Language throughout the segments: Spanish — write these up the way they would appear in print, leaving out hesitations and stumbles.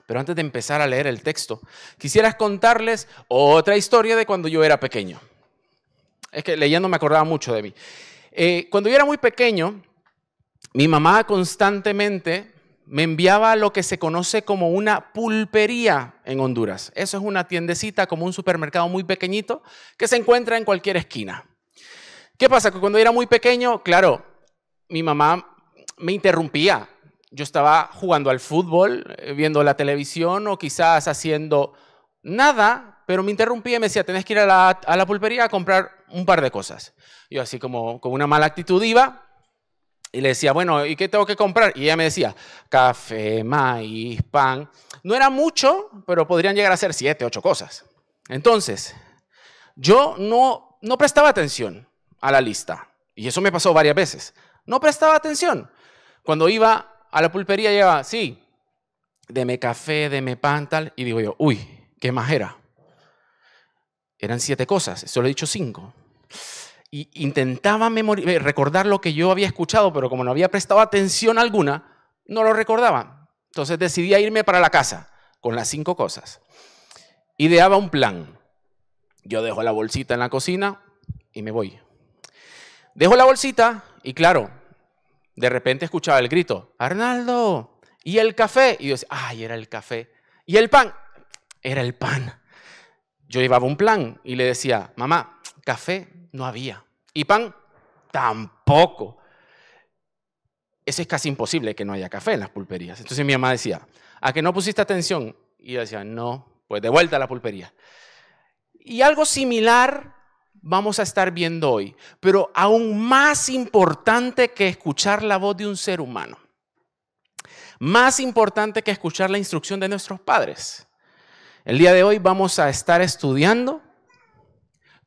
Pero antes de empezar a leer el texto, quisiera contarles otra historia de cuando yo era pequeño. Es que leyendo me acordaba mucho de mí. Cuando yo era muy pequeño, mi mamá constantemente me enviaba a lo que se conoce como una pulpería en Honduras. Eso es una tiendecita como un supermercado muy pequeñito que se encuentra en cualquier esquina. ¿Qué pasa? Que cuando yo era muy pequeño, claro, mi mamá me interrumpía. Yo estaba jugando al fútbol, viendo la televisión o quizás haciendo nada, pero me interrumpía y me decía, tenés que ir a la pulpería a comprar un par de cosas. Yo así como con una mala actitud iba y le decía, bueno, ¿y qué tengo que comprar? Y ella me decía, café, maíz, pan. No era mucho, pero podrían llegar a ser 7, 8 cosas. Entonces, yo no prestaba atención a la lista. Y eso me pasó varias veces. No prestaba atención. Cuando iba a la pulpería, llevaba, sí, deme café, deme pan, tal. Y digo yo, uy, ¿qué más era? Eran 7 cosas, solo he dicho 5. Y intentaba recordar lo que yo había escuchado, pero como no había prestado atención alguna, no lo recordaba. Entonces decidí irme para la casa con las 5 cosas. Ideaba un plan. Yo dejo la bolsita en la cocina y me voy. Dejo la bolsita y claro, de repente escuchaba el grito, Arnaldo, ¿y el café? Y yo decía, ay, era el café. ¿Y el pan? Era el pan. Yo llevaba un plan y le decía, mamá, café no había. Y pan tampoco. Eso es casi imposible que no haya café en las pulperías. Entonces mi mamá decía, ¿a que no pusiste atención? Y yo decía, no, pues de vuelta a la pulpería. Y algo similar vamos a estar viendo hoy, pero aún más importante que escuchar la voz de un ser humano. Más importante que escuchar la instrucción de nuestros padres. El día de hoy vamos a estar estudiando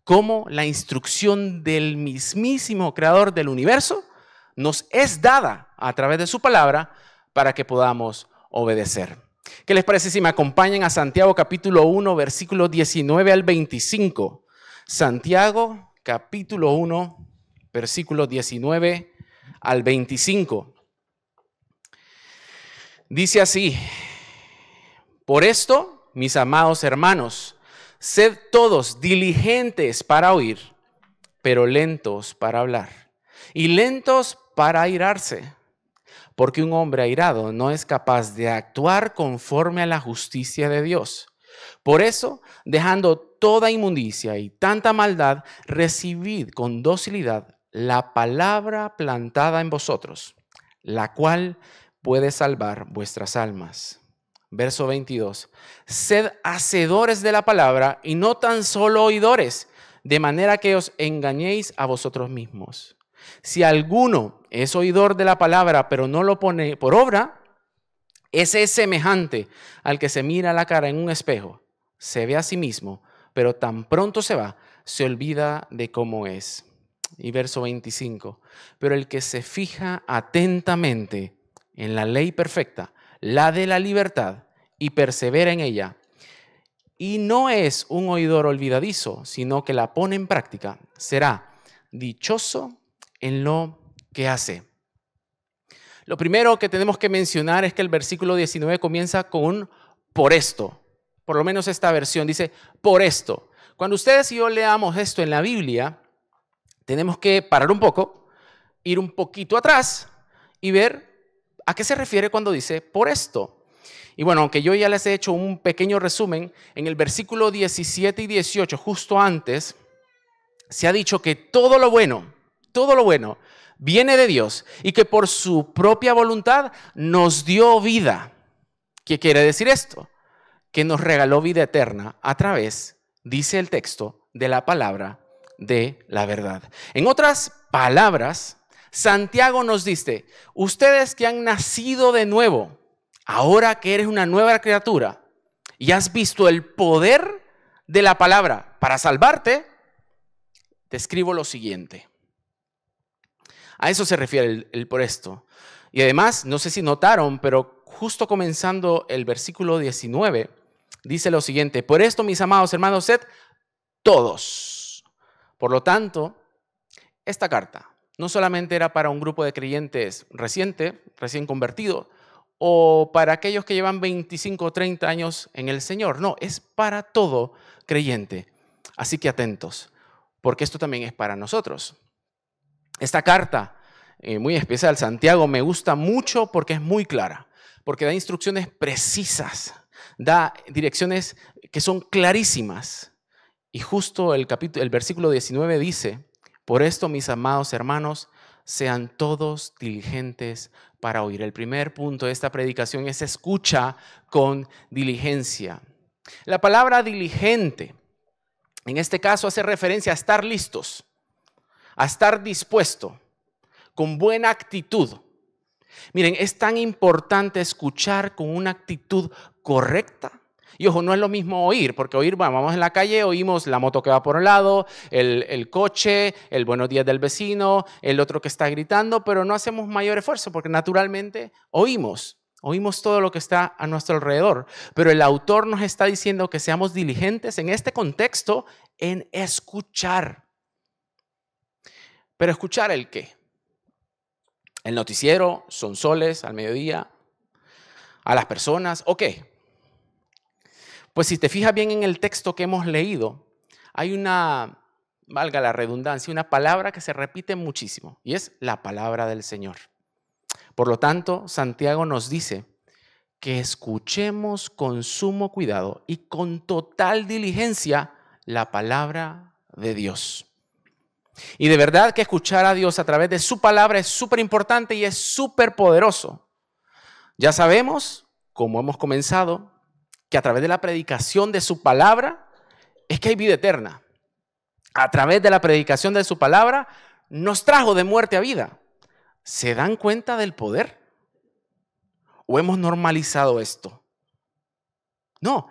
cómo la instrucción del mismísimo creador del universo nos es dada a través de su palabra para que podamos obedecer. ¿Qué les parece si me acompañan a Santiago capítulo 1, versículos 19 al 25? Santiago capítulo 1, versículos 19 al 25. Dice así, por esto, mis amados hermanos, sed todos diligentes para oír, pero lentos para hablar y lentos para airarse, porque un hombre airado no es capaz de actuar conforme a la justicia de Dios. Por eso, dejando toda inmundicia y tanta maldad, recibid con docilidad la palabra plantada en vosotros, la cual puede salvar vuestras almas. Verso 22. Sed hacedores de la palabra y no tan solo oidores, de manera que os engañéis a vosotros mismos. Si alguno es oidor de la palabra, pero no lo pone por obra, ese es semejante al que se mira la cara en un espejo, se ve a sí mismo, pero tan pronto se va, se olvida de cómo es. Y verso 25. Pero el que se fija atentamente en la ley perfecta, la de la libertad, y persevera en ella, y no es un oidor olvidadizo, sino que la pone en práctica, será dichoso en lo que hace. Lo primero que tenemos que mencionar es que el versículo 19 comienza con un por esto. Por lo menos esta versión dice por esto. Cuando ustedes y yo leamos esto en la Biblia, tenemos que parar un poco, ir un poquito atrás y ver a qué se refiere cuando dice por esto. Y bueno, aunque yo ya les he hecho un pequeño resumen, en el versículo 17 y 18, justo antes, se ha dicho que todo lo bueno viene de Dios y que por su propia voluntad nos dio vida. ¿Qué quiere decir esto? Que nos regaló vida eterna a través, dice el texto, de la palabra de la verdad. En otras palabras, Santiago nos dice, ustedes que han nacido de nuevo, ahora que eres una nueva criatura y has visto el poder de la palabra para salvarte, te escribo lo siguiente. A eso se refiere el por esto. Y además, no sé si notaron, pero justo comenzando el versículo 19, dice lo siguiente, por esto, mis amados hermanos, sed todos. Por lo tanto, esta carta no solamente era para un grupo de creyentes recién convertido, o para aquellos que llevan 25 o 30 años en el Señor. No, es para todo creyente. Así que atentos, porque esto también es para nosotros. Esta carta, muy especial, Santiago, me gusta mucho porque es muy clara, porque da instrucciones precisas, da direcciones que son clarísimas. Y justo el versículo 19 dice: por esto, mis amados hermanos, sean todos diligentes para oír. El primer punto de esta predicación es escucha con diligencia. La palabra diligente, en este caso, hace referencia a estar listos, a estar dispuesto, con buena actitud. Miren, es tan importante escuchar con una actitud correcta. Y ojo, no es lo mismo oír, porque oír, bueno, vamos en la calle, oímos la moto que va por un lado, el coche, el buenos días del vecino, el otro que está gritando, pero no hacemos mayor esfuerzo porque naturalmente oímos todo lo que está a nuestro alrededor. Pero el autor nos está diciendo que seamos diligentes en este contexto en escuchar. ¿Pero escuchar el qué? El noticiero, sonsoles al mediodía, a las personas, ¿o qué? Pues si te fijas bien en el texto que hemos leído, hay una, valga la redundancia, una palabra que se repite muchísimo y es la palabra del Señor. Por lo tanto, Santiago nos dice que escuchemos con sumo cuidado y con total diligencia la palabra de Dios. Y de verdad que escuchar a Dios a través de su palabra es súper importante y es súper poderoso. Ya sabemos, como hemos comenzado, que a través de la predicación de su palabra es que hay vida eterna. A través de la predicación de su palabra nos trajo de muerte a vida. ¿Se dan cuenta del poder? ¿O hemos normalizado esto? No,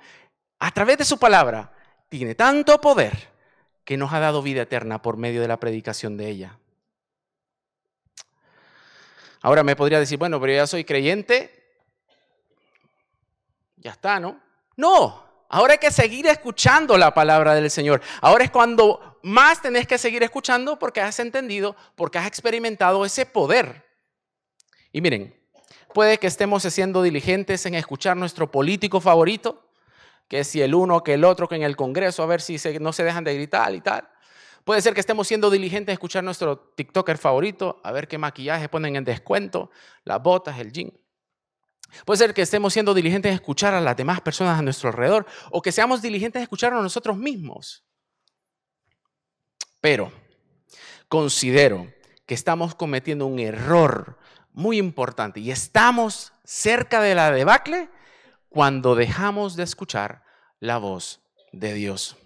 a través de su palabra tiene tanto poder que nos ha dado vida eterna por medio de la predicación de ella. Ahora me podría decir, bueno, pero ya soy creyente, ya está, ¿no? No, ahora hay que seguir escuchando la palabra del Señor. Ahora es cuando más tenés que seguir escuchando porque has entendido, porque has experimentado ese poder. Y miren, puede que estemos siendo diligentes en escuchar nuestro político favorito, que si el uno, que el otro, que en el Congreso, a ver si no se dejan de gritar y tal. Puede ser que estemos siendo diligentes en escuchar nuestro TikToker favorito, a ver qué maquillaje ponen en descuento, las botas, el jean. Puede ser que estemos siendo diligentes en escuchar a las demás personas a nuestro alrededor o que seamos diligentes en escucharnos a nosotros mismos. Pero considero que estamos cometiendo un error muy importante y estamos cerca de la debacle cuando dejamos de escuchar la voz de Dios.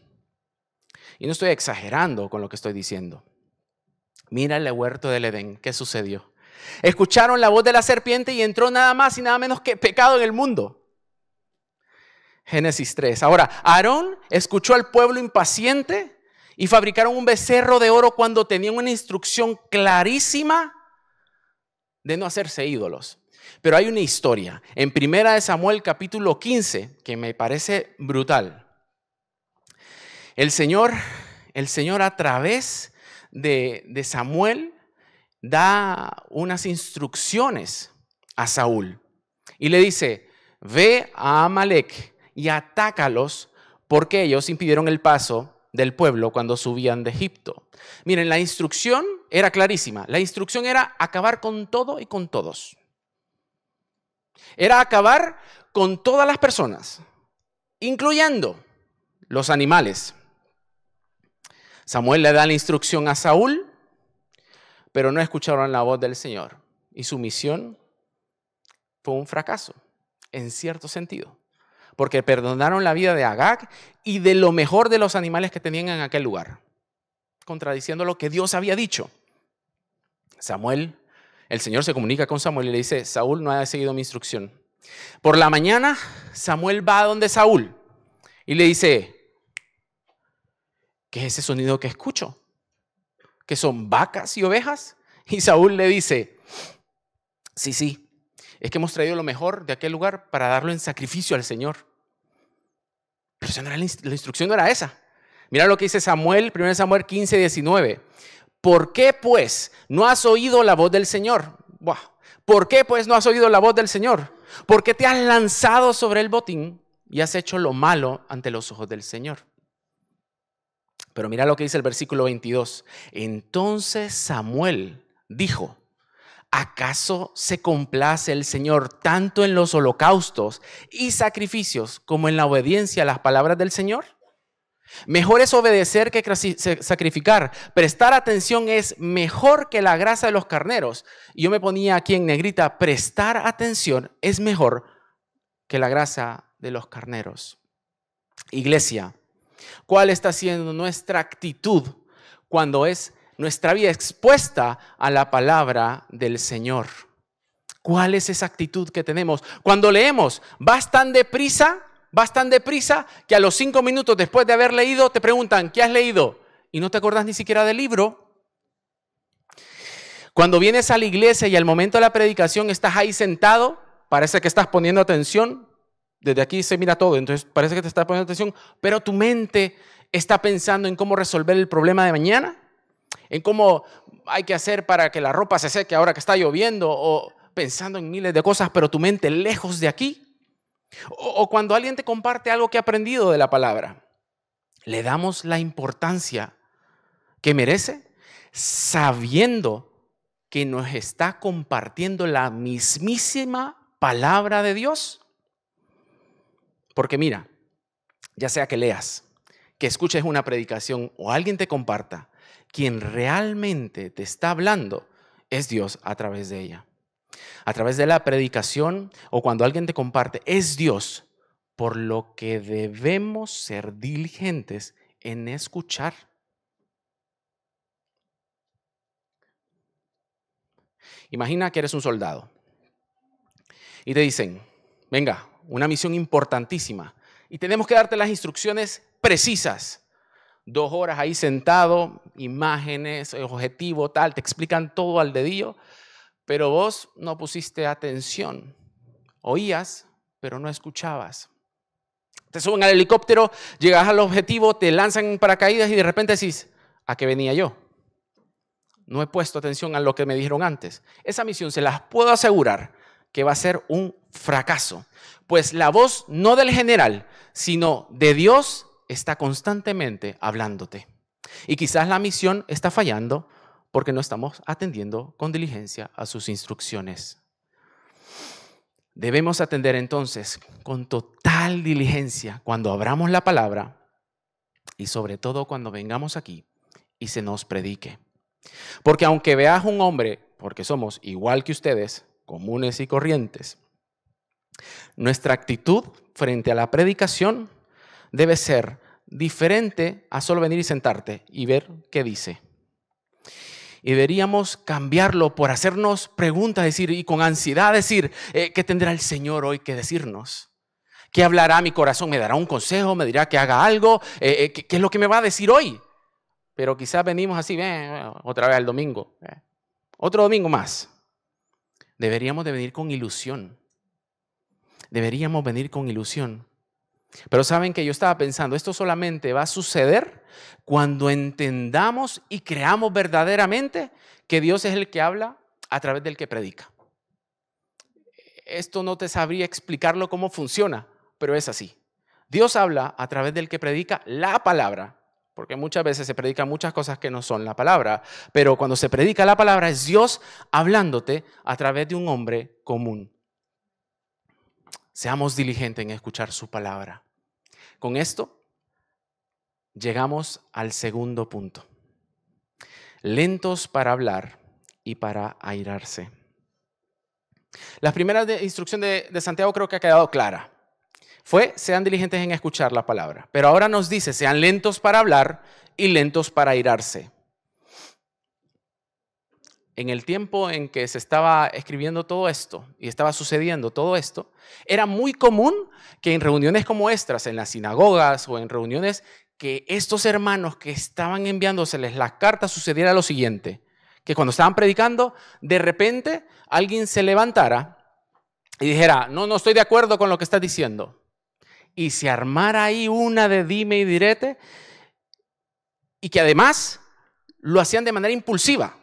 Y no estoy exagerando con lo que estoy diciendo. Mira el huerto del Edén, ¿qué sucedió? Escucharon la voz de la serpiente y entró nada más y nada menos que pecado en el mundo. Génesis 3. Ahora, Aarón escuchó al pueblo impaciente y fabricaron un becerro de oro cuando tenían una instrucción clarísima de no hacerse ídolos. Pero hay una historia en 1 Samuel capítulo 15 que me parece brutal. El Señor a través de Samuel da unas instrucciones a Saúl y le dice: ve a Amalek y atácalos porque ellos impidieron el paso del pueblo cuando subían de Egipto. Miren, la instrucción era clarísima. La instrucción era acabar con todo y con todos. Era acabar con todas las personas, incluyendo los animales. Samuel le da la instrucción a Saúl, pero no escucharon la voz del Señor. Y su misión fue un fracaso, en cierto sentido. Porque perdonaron la vida de Agag y de lo mejor de los animales que tenían en aquel lugar, contradiciendo lo que Dios había dicho. El Señor se comunica con Samuel y le dice: Saúl no ha seguido mi instrucción. Por la mañana, Samuel va a donde Saúl y le dice: ¿qué es ese sonido que escucho? ¿Que son vacas y ovejas? Y Saúl le dice: sí, es que hemos traído lo mejor de aquel lugar para darlo en sacrificio al Señor. Pero esa no era la instrucción no era esa. Mira lo que dice Samuel, 1 Samuel 15, 19. ¿Por qué pues no has oído la voz del Señor? ¿Por qué pues no has oído la voz del Señor? ¿Por qué te has lanzado sobre el botín y has hecho lo malo ante los ojos del Señor? Pero mira lo que dice el versículo 22. Entonces Samuel dijo: ¿acaso se complace el Señor tanto en los holocaustos y sacrificios como en la obediencia a las palabras del Señor? Mejor es obedecer que sacrificar. Prestar atención es mejor que la grasa de los carneros. Y yo me ponía aquí en negrita: prestar atención es mejor que la grasa de los carneros. Iglesia, ¿cuál está siendo nuestra actitud cuando es nuestra vida expuesta a la palabra del Señor? ¿Cuál es esa actitud que tenemos? Cuando leemos, ¿vas tan deprisa que a los 5 minutos después de haber leído te preguntan: ¿qué has leído? Y no te acordás ni siquiera del libro. Cuando vienes a la iglesia y al momento de la predicación estás ahí sentado, parece que estás poniendo atención. Desde aquí se mira todo, entonces parece que te estás poniendo atención, pero tu mente está pensando en cómo resolver el problema de mañana, en cómo hay que hacer para que la ropa se seque ahora que está lloviendo, o pensando en miles de cosas, pero tu mente lejos de aquí. O cuando alguien te comparte algo que ha aprendido de la palabra, le damos la importancia que merece, sabiendo que nos está compartiendo la mismísima palabra de Dios. Porque mira, ya sea que leas, que escuches una predicación o alguien te comparta, quien realmente te está hablando es Dios a través de ella. A través de la predicación o cuando alguien te comparte, es Dios, por lo que debemos ser diligentes en escuchar. Imagina que eres un soldado y te dicen: venga, una misión importantísima y tenemos que darte las instrucciones precisas. 2 horas ahí sentado, imágenes, objetivo, tal, te explican todo al dedillo, pero vos no pusiste atención. Oías, pero no escuchabas. Te suben al helicóptero, llegas al objetivo, te lanzan en paracaídas y de repente decís: ¿a qué venía yo? No he puesto atención a lo que me dijeron antes. Esa misión, se las puedo asegurar, que va a ser un fracaso. Pues la voz no del general, sino de Dios está constantemente hablándote. Y quizás la misión está fallando porque no estamos atendiendo con diligencia a sus instrucciones. Debemos atender entonces con total diligencia cuando abramos la palabra y sobre todo cuando vengamos aquí y se nos predique. Porque aunque veas un hombre, porque somos igual que ustedes, comunes y corrientes, nuestra actitud frente a la predicación debe ser diferente a solo venir y sentarte y ver qué dice. Y deberíamos cambiarlo por hacernos preguntas, decir, y con ansiedad decir: ¿qué tendrá el Señor hoy que decirnos? ¿Qué hablará mi corazón? ¿Me dará un consejo? ¿Me dirá que haga algo? ¿Qué es lo que me va a decir hoy? Pero quizás venimos así, otra vez al domingo, otro domingo más. Deberíamos de venir con ilusión. Deberíamos venir con ilusión. Pero saben que yo estaba pensando, esto solamente va a suceder cuando entendamos y creamos verdaderamente que Dios es el que habla a través del que predica. Esto no te sabría explicarlo cómo funciona, pero es así. Dios habla a través del que predica la palabra, porque muchas veces se predican muchas cosas que no son la palabra, pero cuando se predica la palabra es Dios hablándote a través de un hombre común. Seamos diligentes en escuchar su palabra. Con esto llegamos al segundo punto. Lentos para hablar y para airarse. La primera instrucción de Santiago creo que ha quedado clara. Fue: sean diligentes en escuchar la palabra. Pero ahora nos dice: sean lentos para hablar y lentos para airarse. En el tiempo en que se estaba escribiendo todo esto y estaba sucediendo todo esto, era muy común que en reuniones como estas, en las sinagogas o en reuniones, que estos hermanos que estaban enviándoseles las cartas, sucediera lo siguiente: que cuando estaban predicando, de repente alguien se levantara y dijera: no estoy de acuerdo con lo que estás diciendo. Y se armara ahí una de dime y direte, y que además lo hacían de manera impulsiva.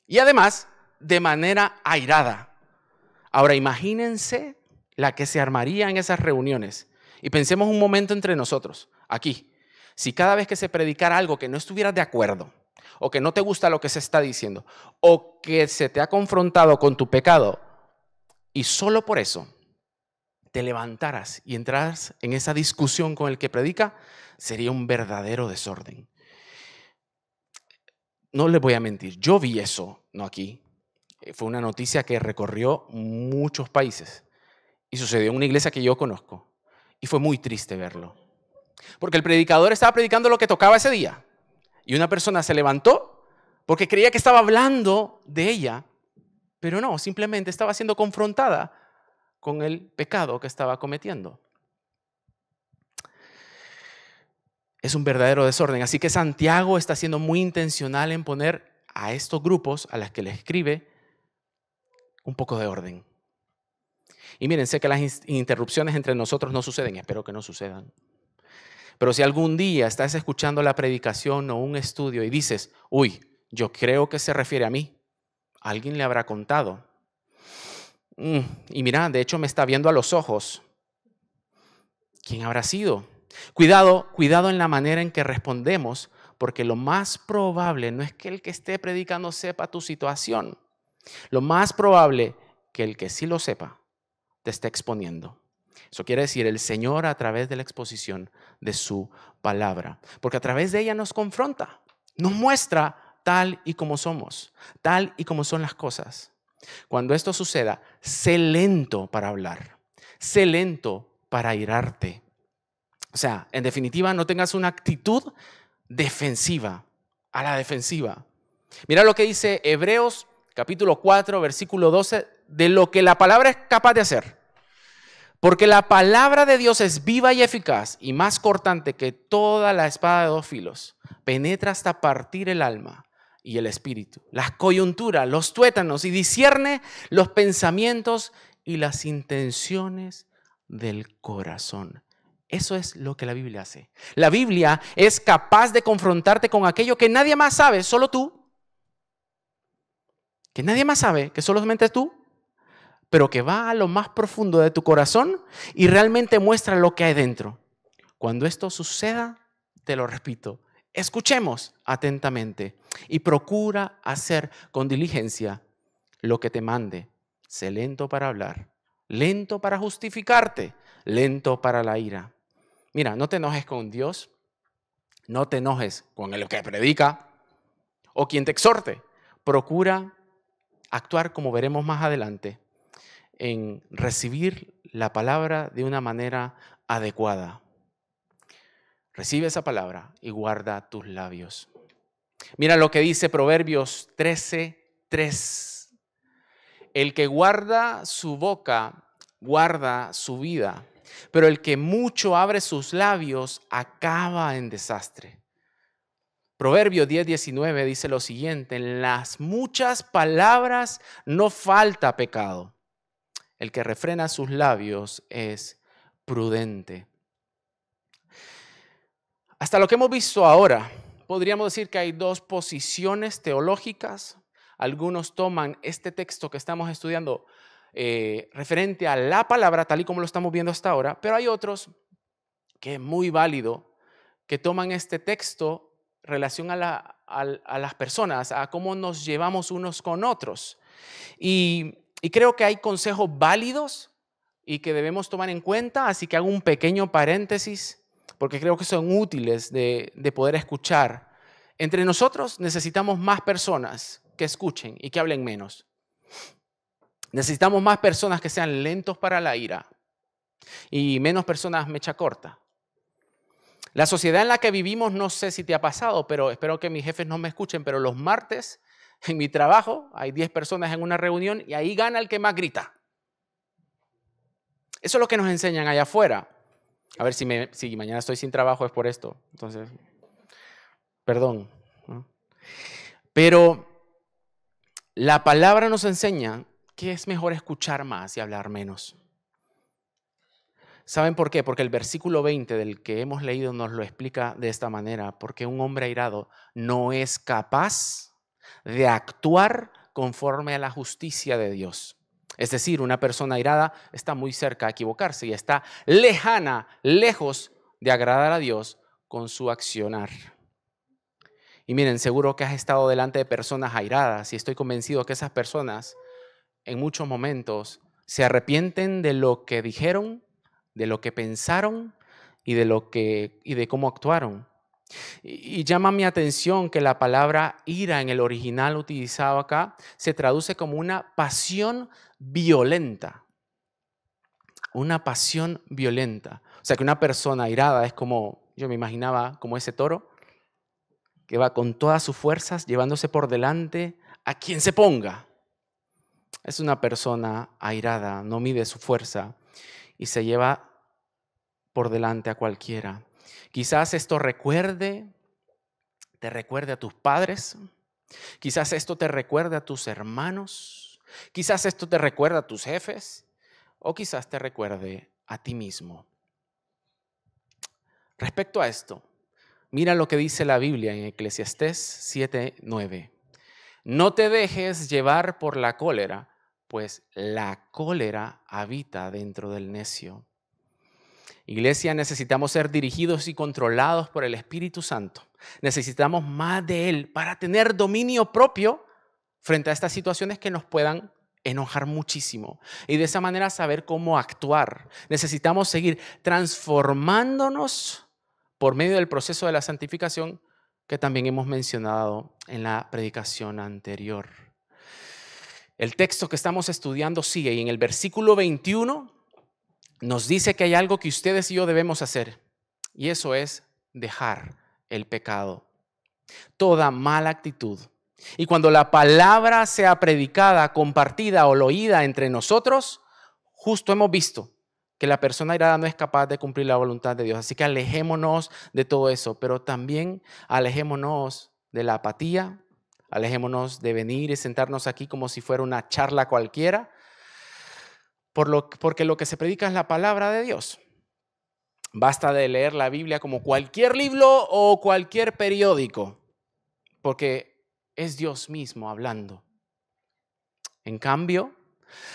Y además, de manera airada. Ahora imagínense la que se armaría en esas reuniones. Y pensemos un momento entre nosotros, aquí. Si cada vez que se predicara algo que no estuvieras de acuerdo, o que no te gusta lo que se está diciendo, o que se te ha confrontado con tu pecado, y solo por eso te levantaras y entraras en esa discusión con el que predica, sería un verdadero desorden. No les voy a mentir, yo vi eso, no aquí. Fue una noticia que recorrió muchos países y sucedió en una iglesia que yo conozco. Y fue muy triste verlo. Porque el predicador estaba predicando lo que tocaba ese día. Y una persona se levantó porque creía que estaba hablando de ella, pero no, simplemente estaba siendo confrontada con el pecado que estaba cometiendo. Es un verdadero desorden. Así que Santiago está siendo muy intencional en poner a estos grupos a los que le escribe un poco de orden. Y miren, sé que las interrupciones entre nosotros no suceden, espero que no sucedan. Pero si algún día estás escuchando la predicación o un estudio y dices, uy, yo creo que se refiere a mí, alguien le habrá contado. Y mira, de hecho me está viendo a los ojos. ¿Quién habrá sido? Cuidado en la manera en que respondemos, porque lo más probable no es que el que esté predicando sepa tu situación. Lo más probable que el que sí lo sepa te esté exponiendo. Eso quiere decir el Señor a través de la exposición de su palabra, porque a través de ella nos confronta, nos muestra tal y como somos, tal y como son las cosas. Cuando esto suceda, sé lento para hablar, sé lento para airarte. O sea, en definitiva, no tengas una actitud defensiva, a la defensiva. Mira lo que dice Hebreos capítulo 4, versículo 12, de lo que la palabra es capaz de hacer. Porque la palabra de Dios es viva y eficaz y más cortante que toda la espada de dos filos. Penetra hasta partir el alma y el espíritu, las coyunturas, los tuétanos, y discierne los pensamientos y las intenciones del corazón. Eso es lo que la Biblia hace. La Biblia es capaz de confrontarte con aquello que nadie más sabe, solo tú. Que nadie más sabe, que solamente tú. Pero que va a lo más profundo de tu corazón y realmente muestra lo que hay dentro. Cuando esto suceda, te lo repito, escuchemos atentamente y procura hacer con diligencia lo que te mande. Sé lento para hablar, lento para justificarte, lento para la ira. Mira, no te enojes con Dios, no te enojes con el que predica o quien te exhorte. Procura actuar, como veremos más adelante, en recibir la palabra de una manera adecuada. Recibe esa palabra y guarda tus labios. Mira lo que dice Proverbios 13:3. El que guarda su boca, guarda su vida, pero el que mucho abre sus labios, acaba en desastre. Proverbios 10:19 dice lo siguiente: en las muchas palabras no falta pecado. El que refrena sus labios es prudente. Hasta lo que hemos visto ahora, podríamos decir que hay dos posiciones teológicas. Algunos toman este texto que estamos estudiando referente a la palabra, tal y como lo estamos viendo hasta ahora, pero hay otros que es muy válido, que toman este texto en relación a las personas, a cómo nos llevamos unos con otros. Y creo que hay consejos válidos y que debemos tomar en cuenta, así que hago un pequeño paréntesis porque creo que son útiles de poder escuchar. Entre nosotros necesitamos más personas que escuchen y que hablen menos. Necesitamos más personas que sean lentos para la ira y menos personas mecha corta. La sociedad en la que vivimos, no sé si te ha pasado, pero espero que mis jefes no me escuchen, pero los martes en mi trabajo hay 10 personas en una reunión y ahí gana el que más grita. Eso es lo que nos enseñan allá afuera. A ver, si mañana estoy sin trabajo es por esto. Entonces, perdón. Pero la palabra nos enseña que es mejor escuchar más y hablar menos. ¿Saben por qué? Porque el versículo 20 del que hemos leído nos lo explica de esta manera. Porque un hombre airado no es capaz de actuar conforme a la justicia de Dios. Es decir, una persona airada está muy cerca de equivocarse y está lejana, lejos de agradar a Dios con su accionar. Y miren, seguro que has estado delante de personas airadas y estoy convencido que esas personas en muchos momentos se arrepienten de lo que dijeron, de lo que pensaron y de cómo actuaron. Y llama mi atención que la palabra ira en el original utilizado acá se traduce como una pasión violenta. Una pasión violenta. O sea que una persona airada es como, yo me imaginaba como ese toro que va con todas sus fuerzas llevándose por delante a quien se ponga. Es una persona airada, no mide su fuerza y se lleva por delante a cualquiera. Quizás esto te recuerde a tus padres, quizás esto te recuerde a tus hermanos, quizás esto te recuerde a tus jefes o quizás te recuerde a ti mismo. Respecto a esto, mira lo que dice la Biblia en Eclesiastés 7:9. No te dejes llevar por la cólera, pues la cólera habita dentro del necio. Iglesia, necesitamos ser dirigidos y controlados por el Espíritu Santo. Necesitamos más de Él para tener dominio propio frente a estas situaciones que nos puedan enojar muchísimo y de esa manera saber cómo actuar. Necesitamos seguir transformándonos por medio del proceso de la santificación que también hemos mencionado en la predicación anterior. El texto que estamos estudiando sigue y en el versículo 21 nos dice que hay algo que ustedes y yo debemos hacer y eso es dejar el pecado, toda mala actitud. Y cuando la palabra sea predicada, compartida o oída entre nosotros, justo hemos visto que la persona airada no es capaz de cumplir la voluntad de Dios. Así que alejémonos de todo eso, pero también alejémonos de la apatía, alejémonos de venir y sentarnos aquí como si fuera una charla cualquiera, porque lo que se predica es la palabra de Dios. Basta de leer la Biblia como cualquier libro o cualquier periódico, porque es Dios mismo hablando. En cambio,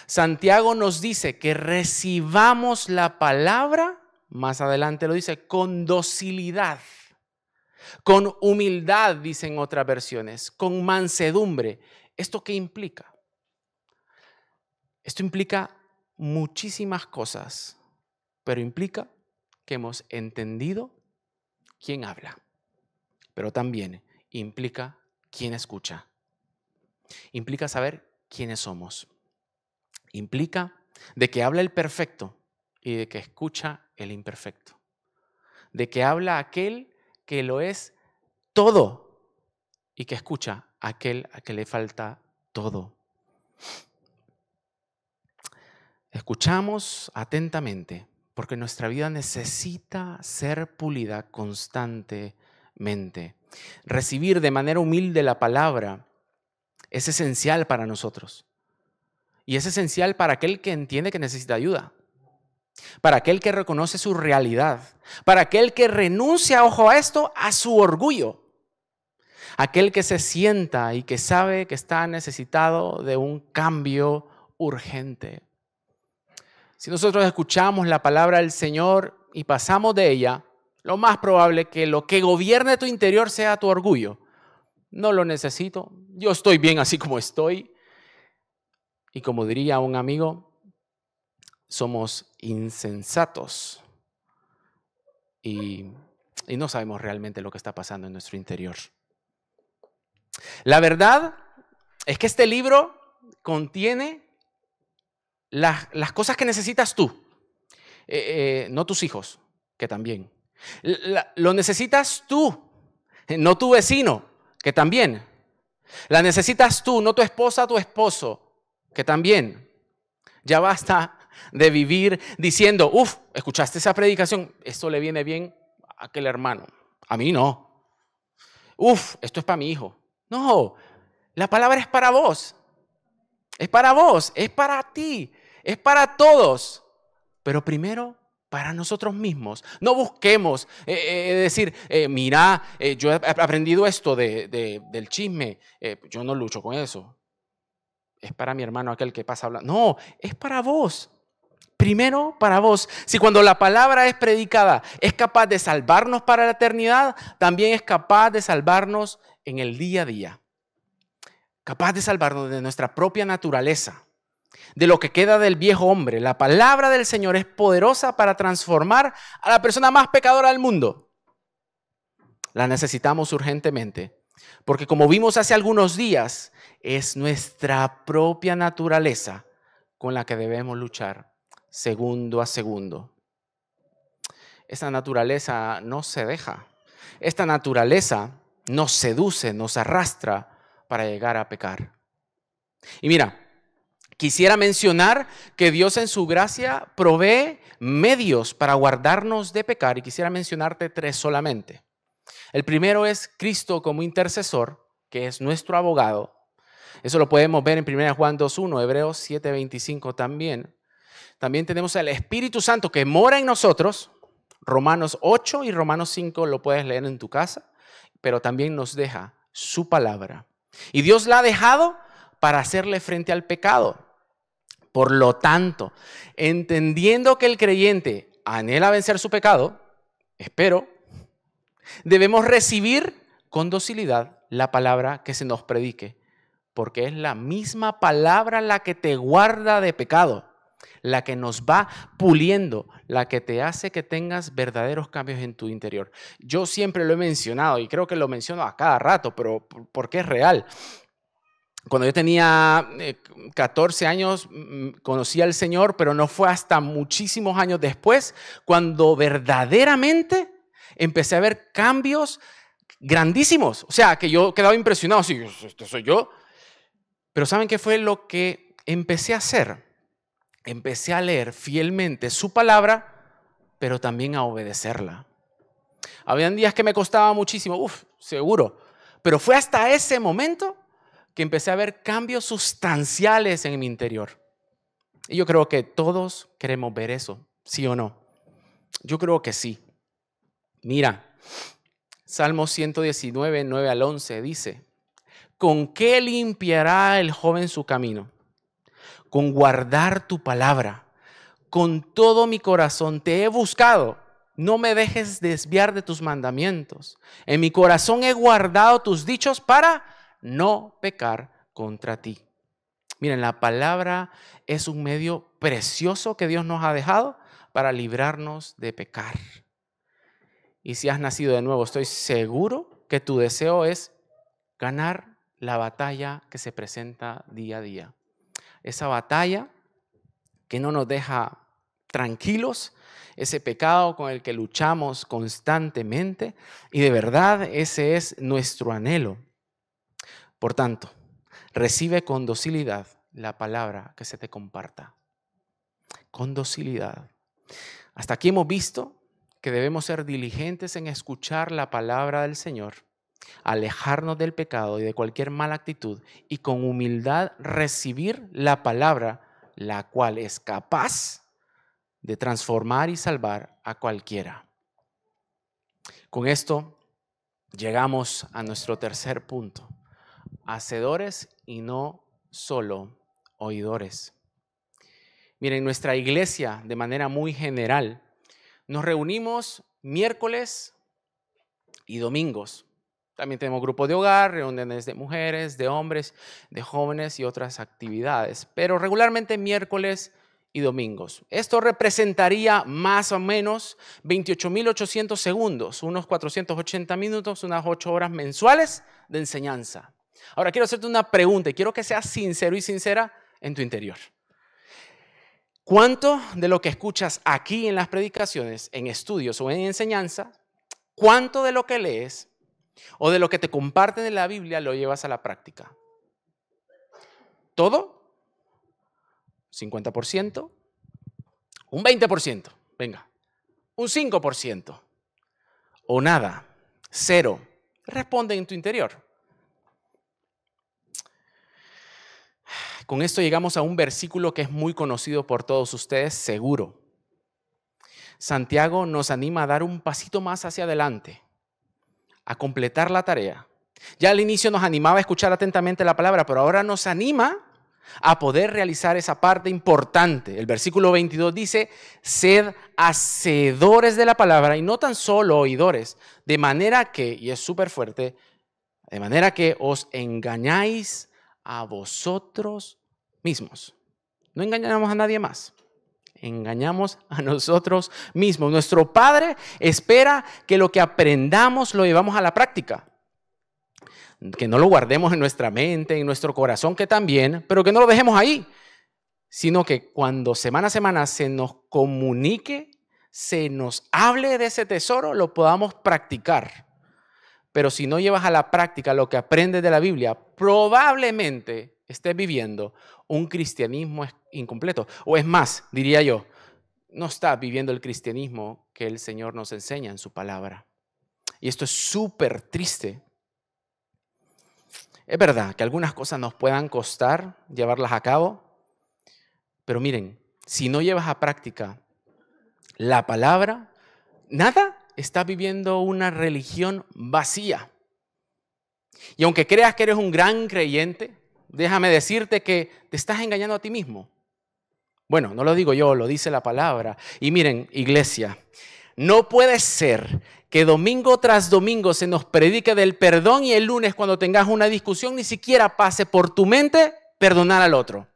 Santiago nos dice que recibamos la palabra, más adelante lo dice, con docilidad, con humildad, dicen otras versiones, con mansedumbre. ¿Esto qué implica? Esto implica muchísimas cosas, pero implica que hemos entendido quién habla, pero también implica quién escucha. Implica saber quiénes somos. Implica de que habla el perfecto y de que escucha el imperfecto. De que habla aquel que lo es todo y que escucha aquel a que le falta todo. Escuchamos atentamente porque nuestra vida necesita ser pulida constantemente. Recibir de manera humilde la palabra es esencial para nosotros. Y es esencial para aquel que entiende que necesita ayuda. Para aquel que reconoce su realidad. Para aquel que renuncia, ojo a esto, a su orgullo. Aquel que se sienta y que sabe que está necesitado de un cambio urgente. Si nosotros escuchamos la palabra del Señor y pasamos de ella, lo más probable es que lo que gobierne tu interior sea tu orgullo. No lo necesito, yo estoy bien así como estoy. Y como diría un amigo, somos insensatos y no sabemos realmente lo que está pasando en nuestro interior. La verdad es que este libro contiene las cosas que necesitas tú, no tus hijos, que también. Lo necesitas tú, no tu vecino, que también. La necesitas tú, no tu esposa, tu esposo, que también. Ya basta de vivir diciendo, ¿escuchaste esa predicación? Esto le viene bien a aquel hermano. A mí no. Esto es para mi hijo. No, la palabra es para vos. Es para vos, es para ti, es para todos. Pero primero, para nosotros mismos. No busquemos decir, mira, yo he aprendido esto del chisme. Yo no lucho con eso. es para mi hermano aquel que pasa hablando. No, es para vos. Primero para vos. Si cuando la palabra es predicada es capaz de salvarnos para la eternidad, también es capaz de salvarnos en el día a día. Capaz de salvarnos de nuestra propia naturaleza, de lo que queda del viejo hombre. La palabra del Señor es poderosa para transformar a la persona más pecadora del mundo. La necesitamos urgentemente, porque como vimos hace algunos días, es nuestra propia naturaleza con la que debemos luchar segundo a segundo. Esta naturaleza no se deja. Esta naturaleza nos seduce, nos arrastra para llegar a pecar. Y mira, quisiera mencionar que Dios en su gracia provee medios para guardarnos de pecar y quisiera mencionarte 3 solamente. El primero es Cristo como intercesor, que es nuestro abogado. Eso lo podemos ver en 1 Juan 2:1, Hebreos 7:25 también. También tenemos el Espíritu Santo que mora en nosotros. Romanos 8 y Romanos 5 lo puedes leer en tu casa, pero también nos deja su palabra. Y Dios la ha dejado para hacerle frente al pecado. Por lo tanto, entendiendo que el creyente anhela vencer su pecado, espero, debemos recibir con docilidad la palabra que se nos predique, porque es la misma palabra la que te guarda de pecado, la que nos va puliendo, la que te hace que tengas verdaderos cambios en tu interior. Yo siempre lo he mencionado y creo que lo menciono a cada rato, pero porque es real. Cuando yo tenía 14 años conocí al Señor, pero no fue hasta muchísimos años después cuando verdaderamente empecé a ver cambios grandísimos. O sea, que yo quedaba impresionado, sí, este soy yo. Pero ¿saben qué fue lo que empecé a hacer? Empecé a leer fielmente su palabra, pero también a obedecerla. Habían días que me costaba muchísimo, seguro. Pero fue hasta ese momento que empecé a ver cambios sustanciales en mi interior. Y yo creo que todos queremos ver eso, ¿sí o no? Yo creo que sí. Mira, Salmo 119, 9 al 11 dice: ¿con qué limpiará el joven su camino? Con guardar tu palabra. Con todo mi corazón te he buscado. No me dejes desviar de tus mandamientos. En mi corazón he guardado tus dichos para no pecar contra ti. Miren, la palabra es un medio precioso que Dios nos ha dejado para librarnos de pecar. Y si has nacido de nuevo, estoy seguro que tu deseo es ganar la batalla que se presenta día a día. Esa batalla que no nos deja tranquilos, ese pecado con el que luchamos constantemente, y de verdad ese es nuestro anhelo. Por tanto, recibe con docilidad la palabra que se te comparta. Con docilidad. Hasta aquí hemos visto que debemos ser diligentes en escuchar la palabra del Señor, alejarnos del pecado y de cualquier mala actitud y con humildad recibir la palabra, la cual es capaz de transformar y salvar a cualquiera. Con esto llegamos a nuestro tercer punto: hacedores y no solo oidores. Miren, nuestra iglesia, de manera muy general, nos reunimos miércoles y domingos. También tenemos grupos de hogar, reuniones de mujeres, de hombres, de jóvenes y otras actividades, pero regularmente miércoles y domingos. Esto representaría más o menos 28.800 segundos, unos 480 minutos, unas 8 horas mensuales de enseñanza. Ahora quiero hacerte una pregunta y quiero que seas sincero y sincera en tu interior. ¿Cuánto de lo que escuchas aquí en las predicaciones, en estudios o en enseñanza, cuánto de lo que lees o de lo que te comparten en la Biblia lo llevas a la práctica? ¿Todo? ¿50%? ¿Un 20%? Venga. ¿Un 5%? ¿O nada? ¿Cero? Responde en tu interior. Con esto llegamos a un versículo que es muy conocido por todos ustedes, seguro. Santiago nos anima a dar un pasito más hacia adelante, a completar la tarea. Ya al inicio nos animaba a escuchar atentamente la palabra, pero ahora nos anima a poder realizar esa parte importante. El versículo 22 dice, sed hacedores de la palabra y no tan solo oidores, de manera que, y es súper fuerte, de manera que os engañáis a vosotros mismos. No engañamos a nadie más. Engañamos a nosotros mismos. Nuestro Padre espera que lo que aprendamos lo llevamos a la práctica. Que no lo guardemos en nuestra mente, en nuestro corazón, que también, pero que no lo dejemos ahí, sino que cuando semana a semana se nos comunique, se nos hable de ese tesoro, lo podamos practicar. Pero si no llevas a la práctica lo que aprendes de la Biblia, probablemente estés viviendo un cristianismo incompleto. O es más, diría yo, no estás viviendo el cristianismo que el Señor nos enseña en su palabra. Y esto es súper triste. Es verdad que algunas cosas nos puedan costar llevarlas a cabo, pero miren, si no llevas a práctica la palabra, nada, estás viviendo una religión vacía. Y aunque creas que eres un gran creyente, déjame decirte que te estás engañando a ti mismo. Bueno, no lo digo yo, lo dice la palabra. Y miren, iglesia, no puede ser que domingo tras domingo se nos predique del perdón y el lunes cuando tengas una discusión ni siquiera pase por tu mente perdonar al otro.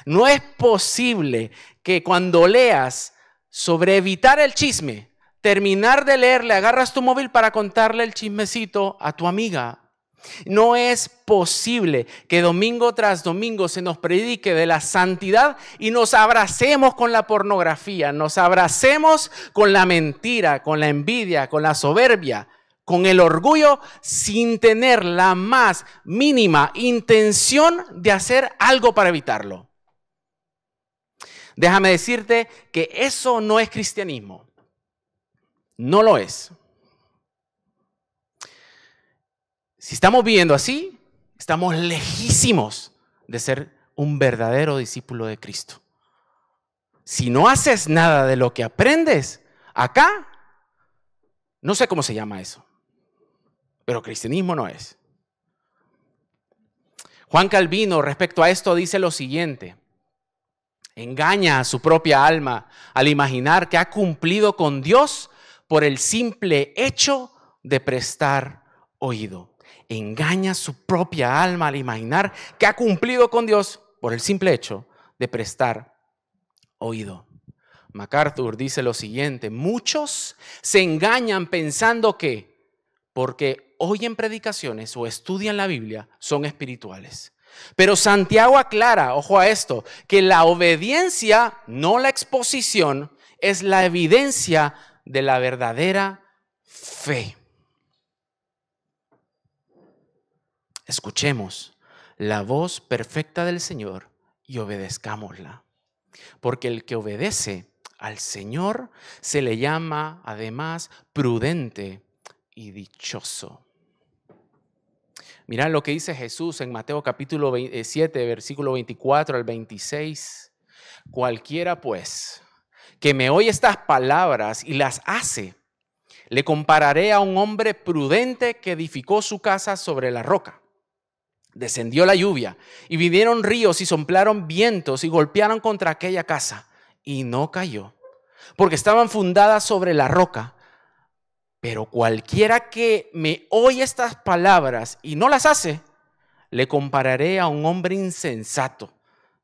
No es posible que cuando leas sobre evitar el chisme, terminar de leer, le agarras tu móvil para contarle el chismecito a tu amiga. No es posible que domingo tras domingo se nos predique de la santidad y nos abracemos con la pornografía, nos abracemos con la mentira, con la envidia, con la soberbia, con el orgullo, sin tener la más mínima intención de hacer algo para evitarlo. Déjame decirte que eso no es cristianismo. No lo es. Si estamos viviendo así, estamos lejísimos de ser un verdadero discípulo de Cristo. Si no haces nada de lo que aprendes acá, no sé cómo se llama eso, pero cristianismo no es. Juan Calvino respecto a esto dice lo siguiente: engaña a su propia alma al imaginar que ha cumplido con Dios por el simple hecho de prestar oído. Engaña a su propia alma al imaginar que ha cumplido con Dios por el simple hecho de prestar oído. MacArthur dice lo siguiente: muchos se engañan pensando que porque oyen predicaciones o estudian la Biblia son espirituales. Pero Santiago aclara, ojo a esto, que la obediencia, no la exposición, es la evidencia de la verdadera fe. Escuchemos la voz perfecta del Señor y obedezcámosla. Porque el que obedece al Señor se le llama además prudente y dichoso. Mirá lo que dice Jesús en Mateo capítulo 7, versículo 24 al 26. Cualquiera pues que me oye estas palabras y las hace, le compararé a un hombre prudente que edificó su casa sobre la roca. Descendió la lluvia y vinieron ríos y soplaron vientos y golpearon contra aquella casa y no cayó, porque estaban fundadas sobre la roca. Pero cualquiera que me oye estas palabras y no las hace, le compararé a un hombre insensato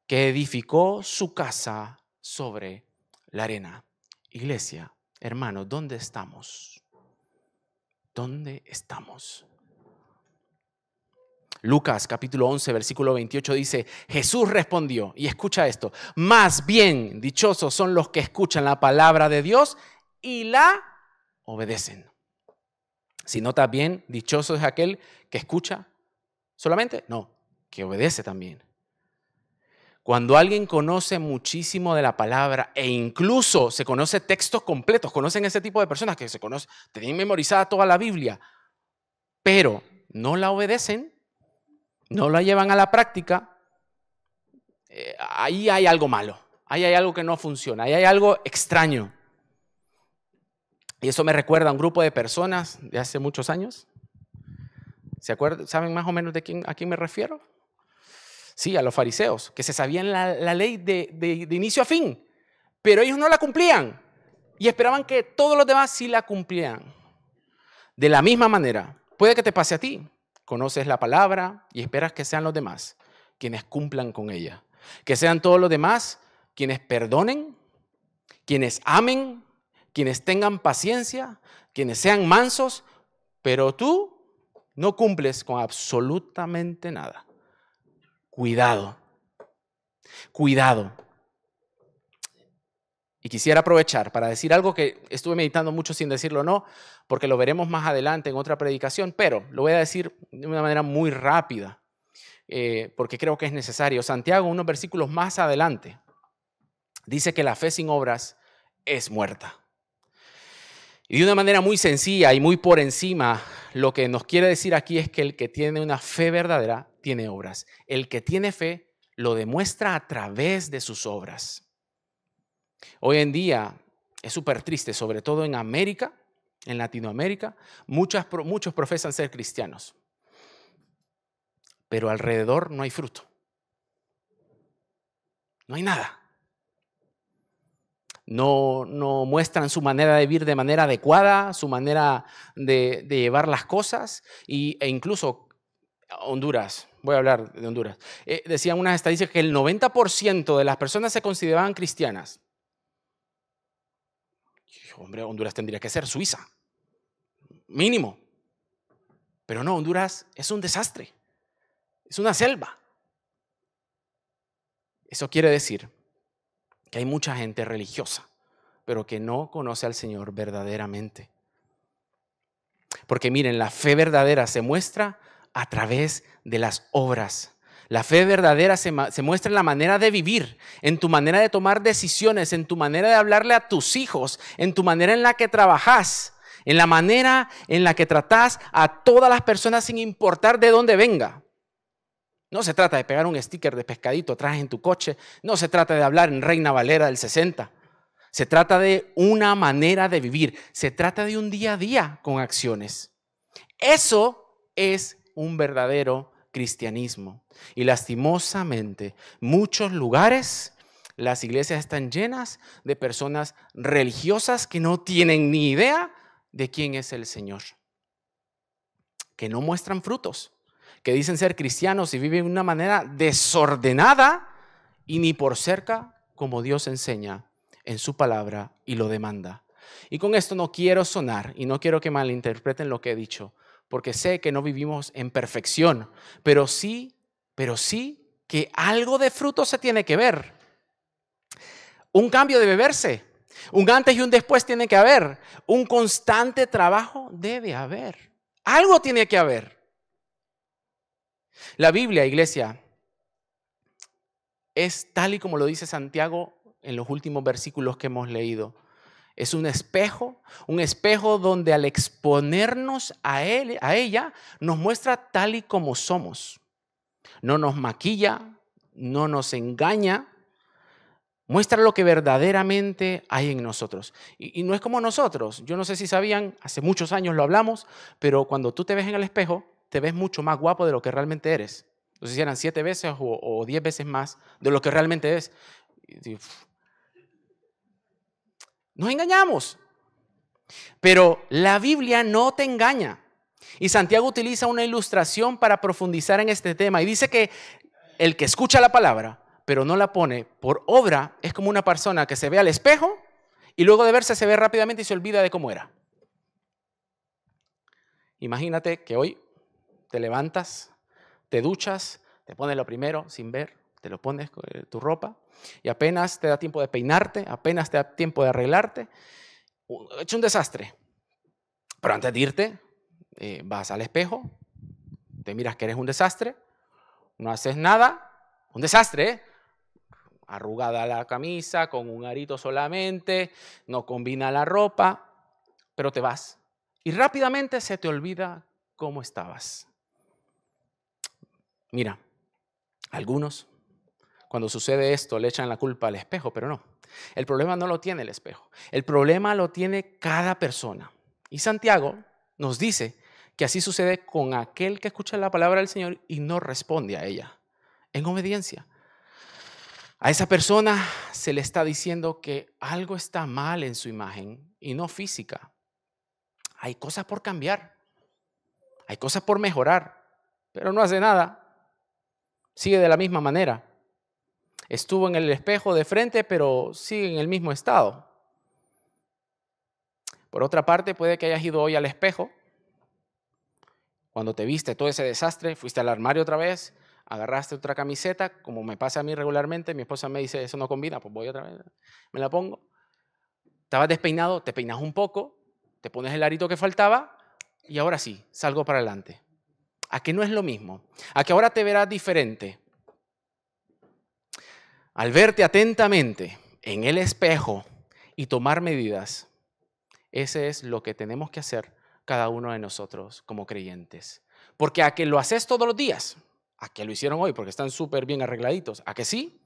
que edificó su casa sobre la arena. Iglesia, hermanos, ¿dónde estamos? ¿Dónde estamos? Lucas capítulo 11, versículo 28 dice: Jesús respondió, y escucha esto: más bien dichosos son los que escuchan la palabra de Dios y la obedecen. Si notas bien, dichoso es aquel que escucha solamente, no, que obedece también. Cuando alguien conoce muchísimo de la palabra e incluso se conoce textos completos, conocen ese tipo de personas que se conocen, tienen memorizada toda la Biblia, pero no la obedecen, no la llevan a la práctica, ahí hay algo malo, ahí hay algo que no funciona, ahí hay algo extraño. Y eso me recuerda a un grupo de personas de hace muchos años. ¿Se acuerdan? ¿Saben más o menos a quién me refiero? Sí, a los fariseos, que se sabían la ley de inicio a fin, pero ellos no la cumplían y esperaban que todos los demás sí la cumplieran. De la misma manera, puede que te pase a ti. Conoces la palabra y esperas que sean los demás quienes cumplan con ella. Que sean todos los demás quienes perdonen, quienes amen, quienes tengan paciencia, quienes sean mansos, pero tú no cumples con absolutamente nada. Cuidado, cuidado. Y quisiera aprovechar para decir algo que estuve meditando mucho sin decirlo no, porque lo veremos más adelante en otra predicación, pero lo voy a decir de una manera muy rápida, porque creo que es necesario. Santiago, unos versículos más adelante, dice que la fe sin obras es muerta. Y de una manera muy sencilla y muy por encima, lo que nos quiere decir aquí es que el que tiene una fe verdadera tiene obras. El que tiene fe lo demuestra a través de sus obras. Hoy en día es súper triste, sobre todo en América, en Latinoamérica, muchos profesan ser cristianos, pero alrededor no hay fruto. No hay nada. No muestran su manera de vivir de manera adecuada, su manera de llevar las cosas e incluso Honduras. Voy a hablar de Honduras. Decían unas estadísticas que el 90% de las personas se consideraban cristianas. Hombre, Honduras tendría que ser Suiza, mínimo. Pero no, Honduras es un desastre, es una selva. Eso quiere decir que hay mucha gente religiosa, pero que no conoce al Señor verdaderamente. Porque miren, la fe verdadera se muestra a través de las obras. La fe verdadera se muestra en la manera de vivir, en tu manera de tomar decisiones, en tu manera de hablarle a tus hijos, en tu manera en la que trabajas, en la manera en la que tratas a todas las personas sin importar de dónde venga. No se trata de pegar un sticker de pescadito atrás en tu coche, no se trata de hablar en Reina Valera del 60. Se trata de una manera de vivir, se trata de un día a día con acciones. Eso es un verdadero cristianismo. Y lastimosamente, muchos lugares, las iglesias están llenas de personas religiosas que no tienen ni idea de quién es el Señor. Que no muestran frutos, que dicen ser cristianos y viven de una manera desordenada y ni por cerca como Dios enseña en su palabra y lo demanda. Y con esto no quiero sonar y no quiero que malinterpreten lo que he dicho, porque sé que no vivimos en perfección, pero sí que algo de fruto se tiene que ver. Un cambio debe verse, un antes y un después tiene que haber, un constante trabajo debe haber, algo tiene que haber. La Biblia, iglesia, es tal y como lo dice Santiago en los últimos versículos que hemos leído. Es un espejo donde al exponernos a ella, nos muestra tal y como somos. No nos maquilla, no nos engaña, muestra lo que verdaderamente hay en nosotros. Y no es como nosotros. Yo no sé si sabían, hace muchos años lo hablamos, pero cuando tú te ves en el espejo, te ves mucho más guapo de lo que realmente eres. No sé si eran 7 veces o 10 veces más de lo que realmente es. Nos engañamos, pero la Biblia no te engaña. Y Santiago utiliza una ilustración para profundizar en este tema y dice que el que escucha la palabra, pero no la pone por obra, es como una persona que se ve al espejo y luego de verse se ve rápidamente y se olvida de cómo era. Imagínate que hoy te levantas, te duchas, te pones lo primero sin ver, te lo pones con tu ropa y apenas te da tiempo de peinarte, apenas te da tiempo de arreglarte. Hecho un desastre. Pero antes de irte, vas al espejo, te miras que eres un desastre, no haces nada, un desastre, ¿eh? Arrugada la camisa, con un arito solamente, no combina la ropa, pero te vas. Y rápidamente se te olvida cómo estabas. Mira, algunos, cuando sucede esto, le echan la culpa al espejo, pero no. El problema no lo tiene el espejo. El problema lo tiene cada persona. Y Santiago nos dice que así sucede con aquel que escucha la palabra del Señor y no responde a ella. en obediencia. A esa persona se le está diciendo que algo está mal en su imagen y no física. Hay cosas por cambiar, hay cosas por mejorar, pero no hace nada. Sigue de la misma manera. Estuvo en el espejo de frente, pero sigue en el mismo estado. Por otra parte, puede que hayas ido hoy al espejo. Cuando te viste todo ese desastre, fuiste al armario otra vez, agarraste otra camiseta, como me pasa a mí regularmente, mi esposa me dice, eso no combina, pues voy otra vez, me la pongo. Estabas despeinado, te peinas un poco, te pones el arito que faltaba y ahora sí, salgo para adelante. ¿A que no es lo mismo? ¿A que ahora te verás diferente? Al verte atentamente en el espejo y tomar medidas, ese es lo que tenemos que hacer cada uno de nosotros como creyentes. Porque a que lo haces todos los días, a que lo hicieron hoy porque están súper bien arregladitos, ¿a que sí?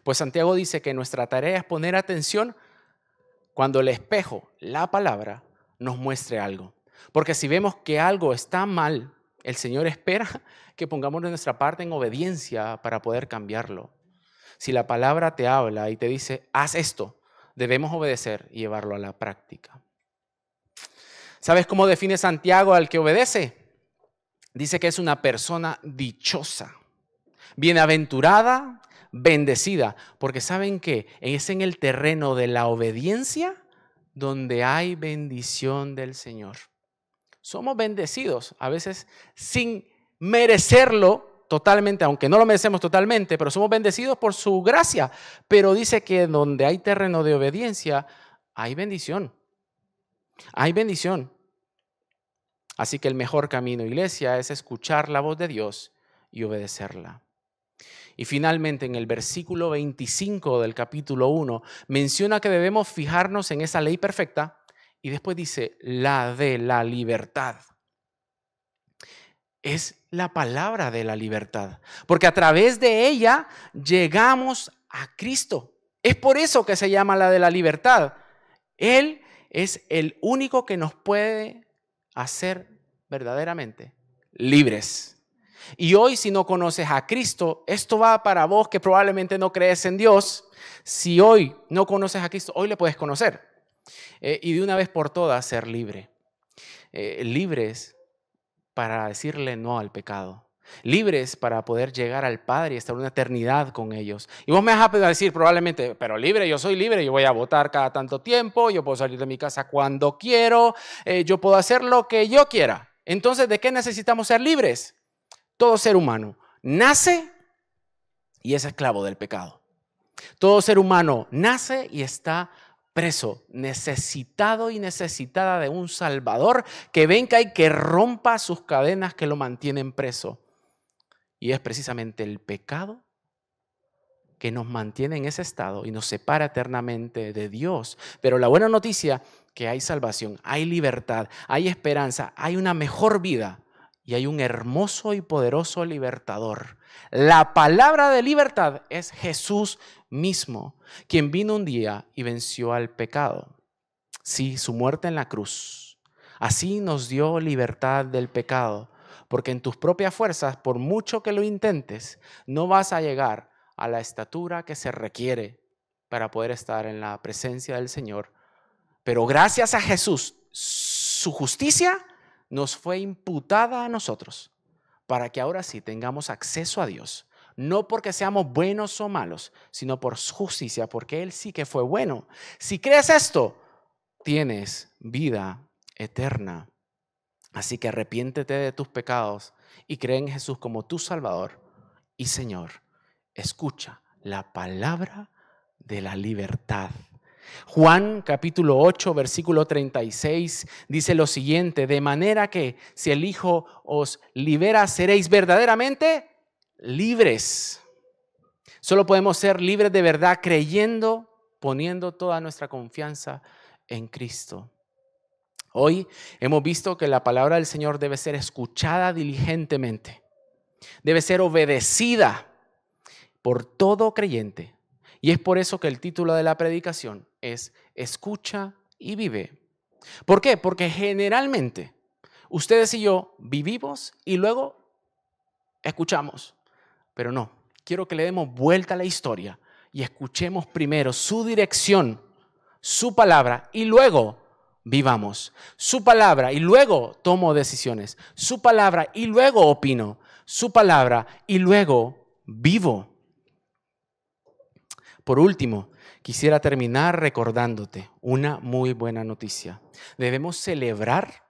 Pues Santiago dice que nuestra tarea es poner atención cuando el espejo, la palabra, nos muestre algo. Porque si vemos que algo está mal, el Señor espera que pongamos de nuestra parte en obediencia para poder cambiarlo. Si la palabra te habla y te dice, haz esto, debemos obedecer y llevarlo a la práctica. ¿Sabes cómo define Santiago al que obedece? Dice que es una persona dichosa, bienaventurada, bendecida, porque ¿saben qué? Es en el terreno de la obediencia donde hay bendición del Señor. Somos bendecidos, a veces sin merecerlo totalmente, aunque no lo merecemos totalmente, pero somos bendecidos por su gracia. Pero dice que donde hay terreno de obediencia, hay bendición. Hay bendición. Así que el mejor camino, iglesia, es escuchar la voz de Dios y obedecerla. Y finalmente, en el versículo 25 del capítulo 1, menciona que debemos fijarnos en esa ley perfecta y después dice, la de la libertad. Es la palabra de la libertad, porque a través de ella llegamos a Cristo. Es por eso que se llama la de la libertad. Él es el único que nos puede hacer verdaderamente libres. Y hoy, si no conoces a Cristo, esto va para vos que probablemente no crees en Dios. Si hoy no conoces a Cristo, hoy le puedes conocer. Y de una vez por todas ser libre. Libres para decirle no al pecado. Libres para poder llegar al Padre y estar una eternidad con ellos. Y vos me vas a decir probablemente, pero libre, yo soy libre, yo voy a votar cada tanto tiempo, yo puedo salir de mi casa cuando quiero, yo puedo hacer lo que yo quiera. Entonces, ¿de qué necesitamos ser libres? Todo ser humano nace y es esclavo del pecado. Todo ser humano nace y está preso, necesitado y necesitada de un Salvador que venga y que rompa sus cadenas que lo mantienen preso. Y es precisamente el pecado que nos mantiene en ese estado y nos separa eternamente de Dios. Pero la buena noticia es que hay salvación, hay libertad, hay esperanza, hay una mejor vida y hay un hermoso y poderoso libertador. La palabra de libertad es Jesús mismo, quien vino un día y venció al pecado. Sí, su muerte en la cruz. Así nos dio libertad del pecado, porque en tus propias fuerzas, por mucho que lo intentes, no vas a llegar a la estatura que se requiere para poder estar en la presencia del Señor. Pero gracias a Jesús, su justicia nos fue imputada a nosotros para que ahora sí tengamos acceso a Dios. No porque seamos buenos o malos, sino por su justicia, porque Él sí que fue bueno. Si crees esto, tienes vida eterna. Así que arrepiéntete de tus pecados y cree en Jesús como tu Salvador y Señor. Escucha la palabra de la libertad. Juan capítulo 8 versículo 36 dice lo siguiente: de manera que si el Hijo os libera, seréis verdaderamente libres. Solo podemos ser libres de verdad creyendo, poniendo toda nuestra confianza en Cristo. Hoy hemos visto que la palabra del Señor debe ser escuchada diligentemente, debe ser obedecida por todo creyente. Y es por eso que el título de la predicación es Escucha y vive. ¿Por qué? Porque generalmente ustedes y yo vivimos y luego escuchamos. Pero no, quiero que le demos vuelta a la historia y escuchemos primero su dirección, su palabra, y luego vivamos. Su palabra y luego tomo decisiones. Su palabra y luego opino. Su palabra y luego vivo. Por último, quisiera terminar recordándote una muy buena noticia. Debemos celebrar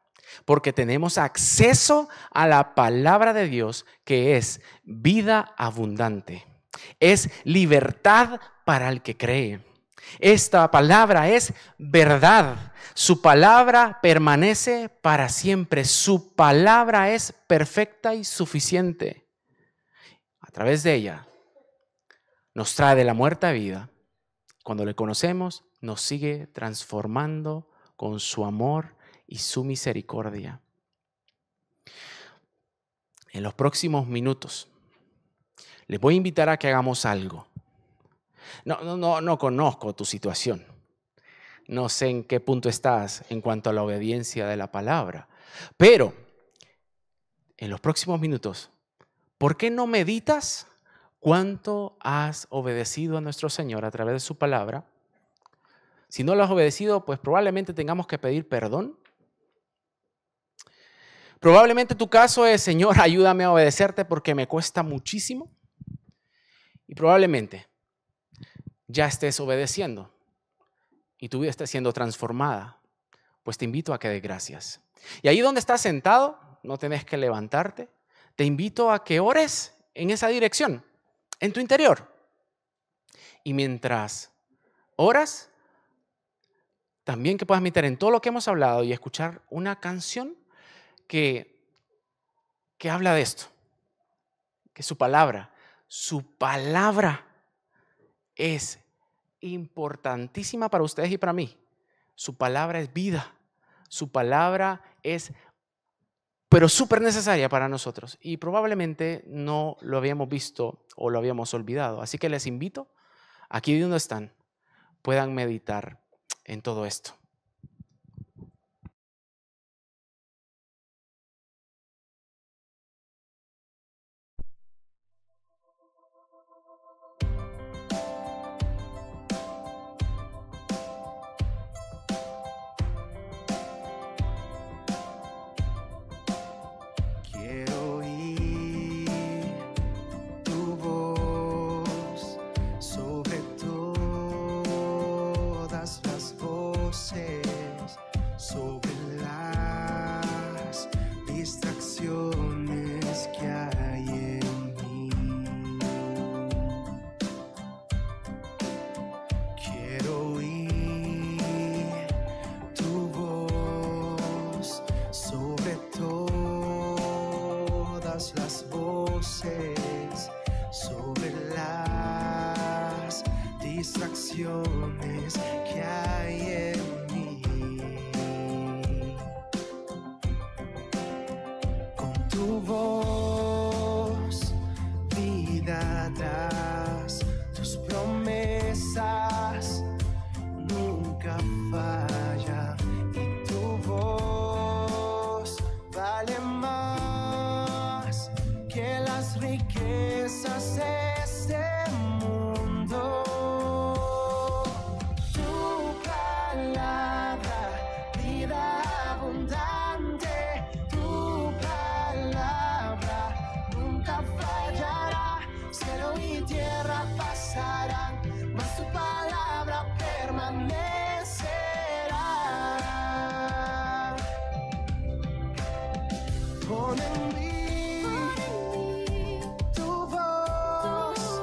porque tenemos acceso a la palabra de Dios, que es vida abundante. Es libertad para el que cree. Esta palabra es verdad. Su palabra permanece para siempre. Su palabra es perfecta y suficiente. A través de ella nos trae de la muerte a vida. Cuando le conocemos, nos sigue transformando con su amor y su misericordia. En los próximos minutos, les voy a invitar a que hagamos algo. No conozco tu situación. No sé en qué punto estás en cuanto a la obediencia de la palabra. Pero, en los próximos minutos, ¿por qué no meditas cuánto has obedecido a nuestro Señor a través de su palabra? Si no lo has obedecido, pues probablemente tengamos que pedir perdón. Probablemente tu caso es: Señor, ayúdame a obedecerte porque me cuesta muchísimo. Y probablemente ya estés obedeciendo y tu vida esté siendo transformada. Pues te invito a que des gracias. Y ahí donde estás sentado, no tenés que levantarte. Te invito a que ores en esa dirección, en tu interior. Y mientras oras, también que puedas meditar en todo lo que hemos hablado y escuchar una canción que habla de esto. Que su palabra es importantísima para ustedes y para mí. Su palabra es vida. Su palabra es, pero súper necesaria para nosotros. Y probablemente no lo habíamos visto o lo habíamos olvidado. Así que les invito, aquí donde están, puedan meditar en todo esto. Quiero oír tu voz sobre todas las voces, sobre las distracciones que hay en mí. Quiero oír tu voz sobre todas las voces, sobre las distracciones que hay en mí. Con tu voz, vida das, tus promesas nunca fallan, y tu voz vale más que las riquezas de este mundo. Tu palabra, vida abundante, tu palabra nunca fallará. Cielo y tierra pasarán, mas tu palabra permanecerá. Pon en mí tu voz,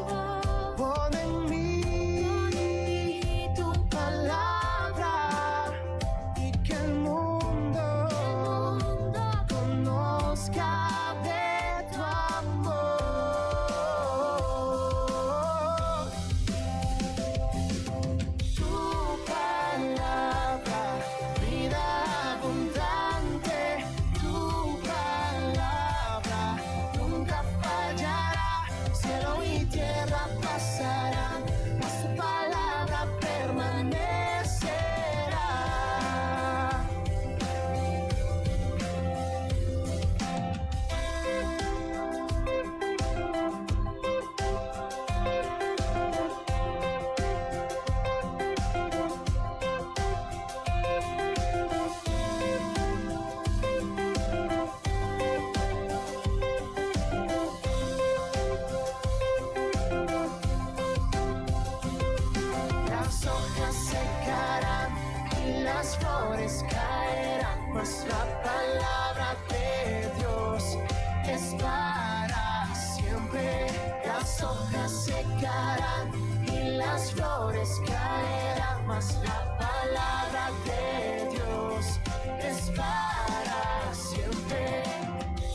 mas la palabra de Dios es para siempre. Las hojas secarán y las flores caerán, mas la palabra de Dios es para siempre.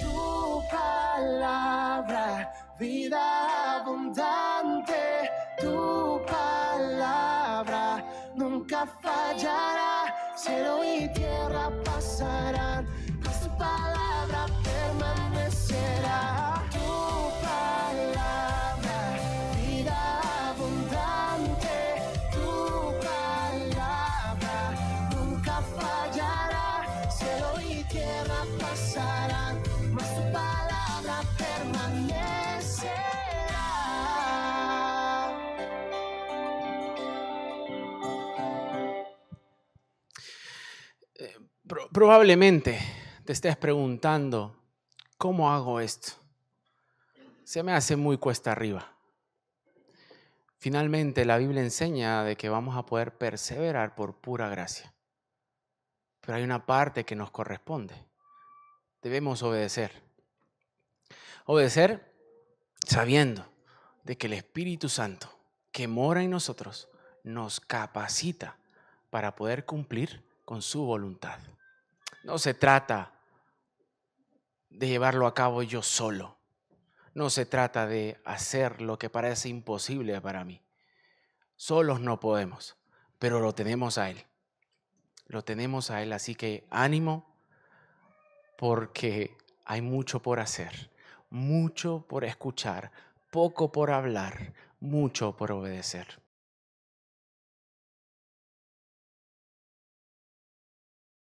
Tu palabra, vida abundante, tu palabra nunca fallará. Cielo y tierra pasarán, mas tu palabra permanecerá. Tu palabra, vida abundante, tu palabra nunca fallará. Cielo y tierra pasarán, mas tu palabra permanecerá. Probablemente te estés preguntando, ¿cómo hago esto? Se me hace muy cuesta arriba. Finalmente, la Biblia enseña de que vamos a poder perseverar por pura gracia. Pero hay una parte que nos corresponde. Debemos obedecer. Obedecer sabiendo de que el Espíritu Santo que mora en nosotros nos capacita para poder cumplir con su voluntad. No se trata de llevarlo a cabo yo solo. No se trata de hacer lo que parece imposible para mí. Solos no podemos, pero lo tenemos a Él. Lo tenemos a Él, así que ánimo, porque hay mucho por hacer, mucho por escuchar, poco por hablar, mucho por obedecer.